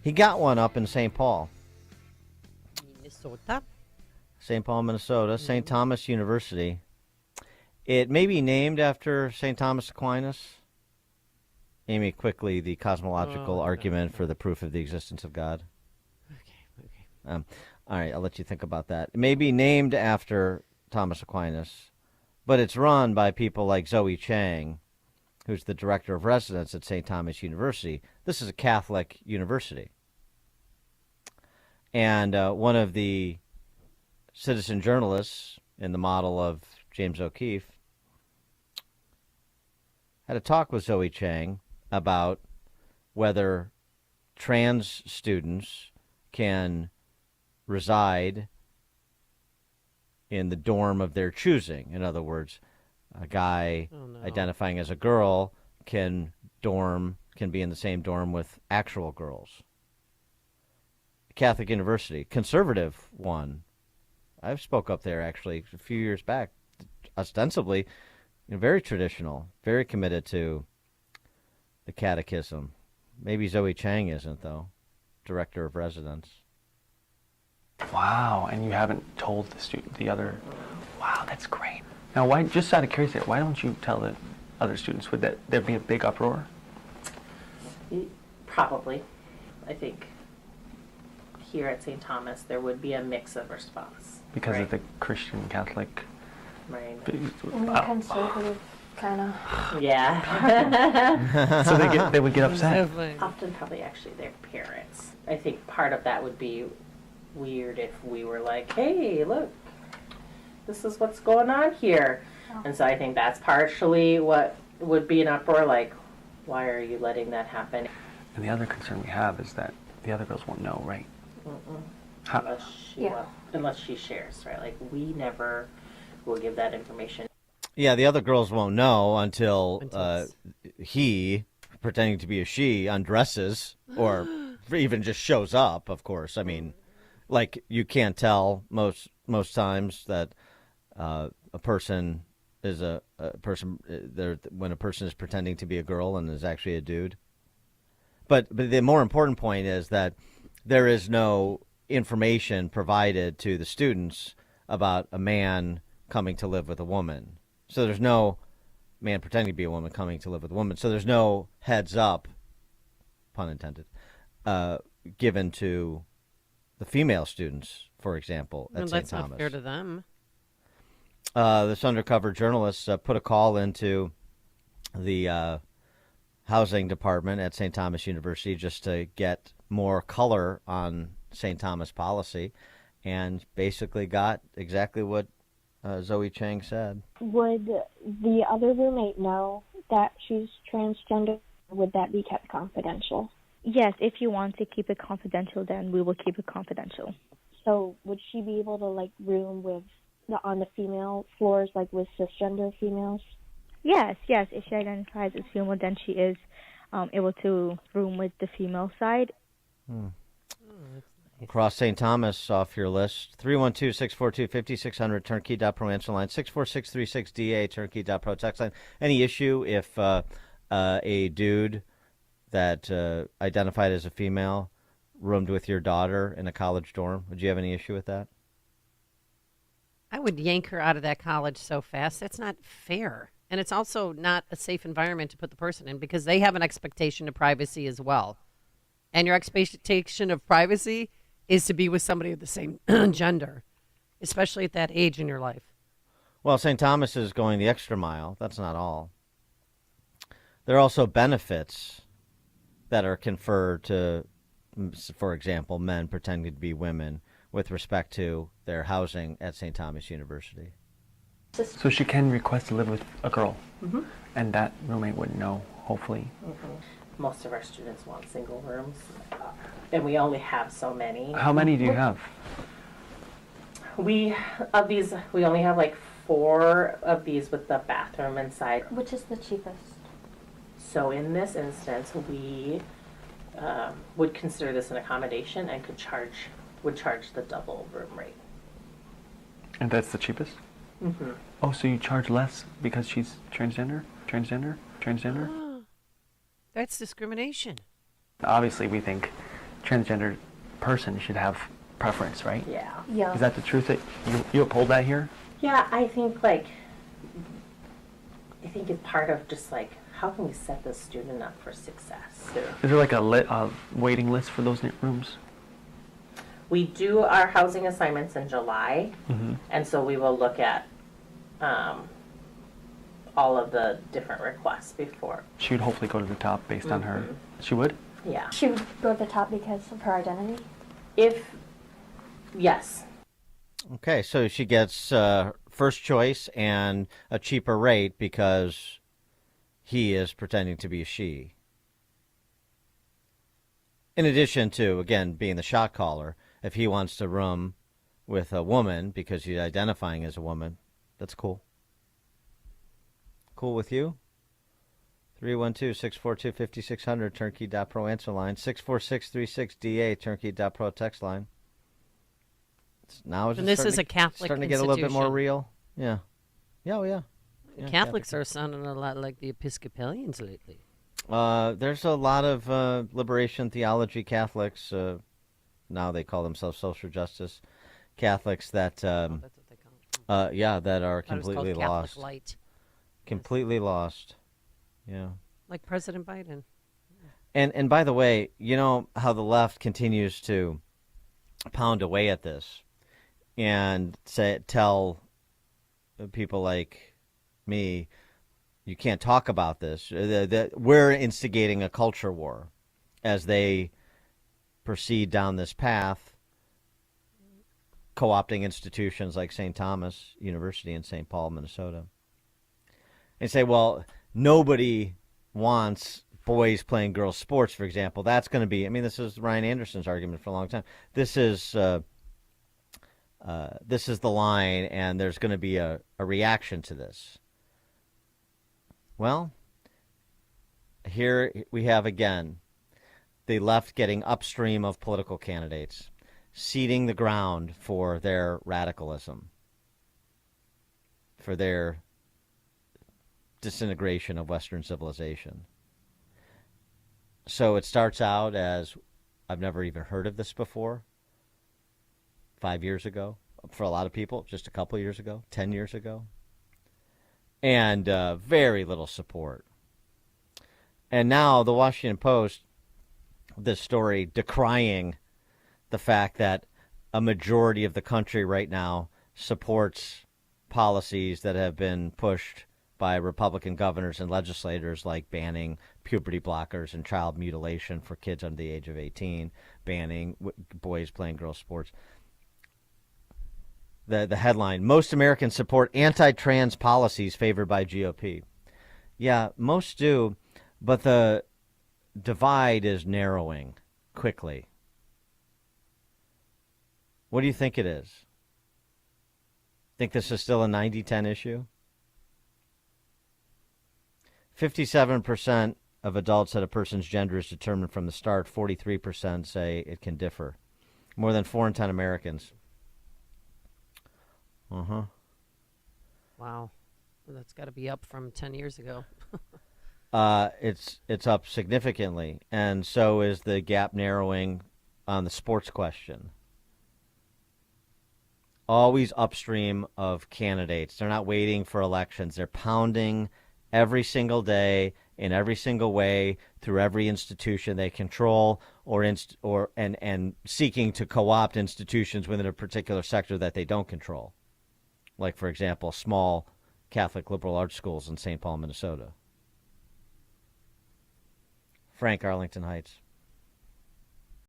He got one up in St. Paul. Minnesota. St. Paul, Minnesota. St. Thomas University. It may be named after St. Thomas Aquinas. Amy, quickly, the cosmological argument for the proof of the existence of God. Okay. All right, I'll let you think about that. It may be named after Thomas Aquinas, but it's run by people like Zoe Chang, who's the director of residence at St. Thomas University. This is a Catholic university. And one of the citizen journalists in the model of James O'Keefe had a talk with Zoe Chang about whether trans students can reside in the dorm of their choosing. In other words, a guy identifying as a girl can be in the same dorm with actual girls. Catholic University, conservative one. I've spoke up there actually a few years back, ostensibly very traditional, very committed to the catechism. Maybe Zoe Chang isn't, though, director of residence. Wow, and you haven't told the other. Wow, that's great. Now, why? Just out of curiosity, why don't you tell the other students? Would there be a big uproar? Probably. I think here at St. Thomas there would be a mix of response. Because of the Christian Catholic. Right. Conservative, kind of. Yeah. So they would get upset. Often probably actually their parents. I think part of that would be weird if we were like, hey, look, this is what's going on here. Oh. And so I think that's partially what would be an uproar, like, why are you letting that happen? And the other concern we have is that the other girls won't know, right? Unless she shares, right? Like, we never will give that information. Yeah, the other girls won't know until he, pretending to be a she, undresses or even just shows up, of course. I mean, like, you can't tell most times that a person is a person when a person is pretending to be a girl and is actually a dude. But the more important point is that there is no information provided to the students about a man coming to live with a woman. So there's no man pretending to be a woman coming to live with a woman. So there's no heads up, pun intended, given to the female students, for example, at St. Thomas. That's not fair to them. This undercover journalist put a call into the housing department at St. Thomas University just to get more color on St. Thomas policy, and basically got exactly what Zoe Chang said. Would the other roommate know that she's transgender? Would that be kept confidential? Yes, if you want to keep it confidential, then we will keep it confidential. So would she be able to, like, room with on the female floors, like with cisgender females? Yes. If she identifies as female, then she is able to room with the female side. Across St. Thomas off your list. 312-642-5600, turnkey.pro answer line. 64636DA, turnkey.pro text line. Any issue if a dude that identified as a female roomed with your daughter in a college dorm? Would you have any issue with that? I would yank her out of that college so fast. That's not fair. And it's also not a safe environment to put the person in because they have an expectation of privacy as well. And your expectation of privacy is to be with somebody of the same gender, especially at that age in your life. Well, St. Thomas is going the extra mile. That's not all. There are also benefits that are conferred to, for example, men pretending to be women with respect to their housing at St. Thomas University. So she can request to live with a girl, Mm-hmm. and that roommate wouldn't know, hopefully. Mm-hmm. Most of our students want single rooms, and we only have so many. How many do you have? We only have like 4 of these with the bathroom inside. Which is the cheapest? So in this instance, we would consider this an accommodation and would charge the double room rate. And that's the cheapest? Mm-hmm. Oh, so you charge less because she's transgender? Transgender? That's discrimination. Obviously, we think transgender person should have preference, right? Yeah. Yeah. Is that the truth that you uphold that here? Yeah, I think it's part of just like, how can we set the student up for success? Is there like a waiting list for those rooms? We do our housing assignments in July, and so we will look at all of the different requests before. She would hopefully go to the top based on her. She would? Yeah. She would go to the top because of her identity? Yes. Okay, so she gets first choice and a cheaper rate because he is pretending to be a she. In addition to, again, being the shot caller, if he wants to room with a woman because he's identifying as a woman, that's cool. Cool with you? 312-642-5600, turnkey.pro answer line. 64636DA, turnkey.pro text line. Now it's And this is a Catholic starting to get a little bit more institution. real. Yeah. Yeah, oh yeah. Yeah, Catholics are sounding a lot like the Episcopalians lately. There's a lot of liberation theology Catholics. Now they call themselves social justice Catholics that, That's what they call it. that are I thought it was called completely Catholic lost. Light, Completely lost. Yeah. like President Biden. And by the way, you know how the left continues to pound away at this and tell people like me, you can't talk about this. We're instigating a culture war as they proceed down this path, co-opting institutions like St. Thomas University in St. Paul, Minnesota. And say, well, nobody wants boys playing girls' sports, for example. That's going to be, I mean, this is Ryan Anderson's argument for a long time. This is the line, and there's going to be a reaction to this. Well, here we have again the left getting upstream of political candidates, seeding the ground for their radicalism, for their disintegration of Western civilization. So it starts out as, I've never even heard of this before, 5 years ago, for a lot of people, just a couple years ago, 10 years ago, and very little support. And now the Washington Post, this story decrying the fact that a majority of the country right now supports policies that have been pushed by Republican governors and legislators, like banning puberty blockers and child mutilation for kids under the age of 18, banning boys playing girls' sports. The headline, most Americans support anti-trans policies favored by GOP. Yeah, most do, but the divide is narrowing quickly. What do you think it is? Think this is still a 90-10 issue? 57% of adults said a person's gender is determined from the start. 43% say it can differ. More than 4 in 10 Americans. Wow. Well, that's got to be up from 10 years ago. It's up significantly, and so is the gap narrowing on the sports question. Always upstream of candidates. They're not waiting for elections. They're pounding every single day in every single way through every institution they control, and seeking to co-opt institutions within a particular sector that they don't control. Like, for example, small Catholic liberal arts schools in St. Paul, Minnesota. Frank, Arlington Heights.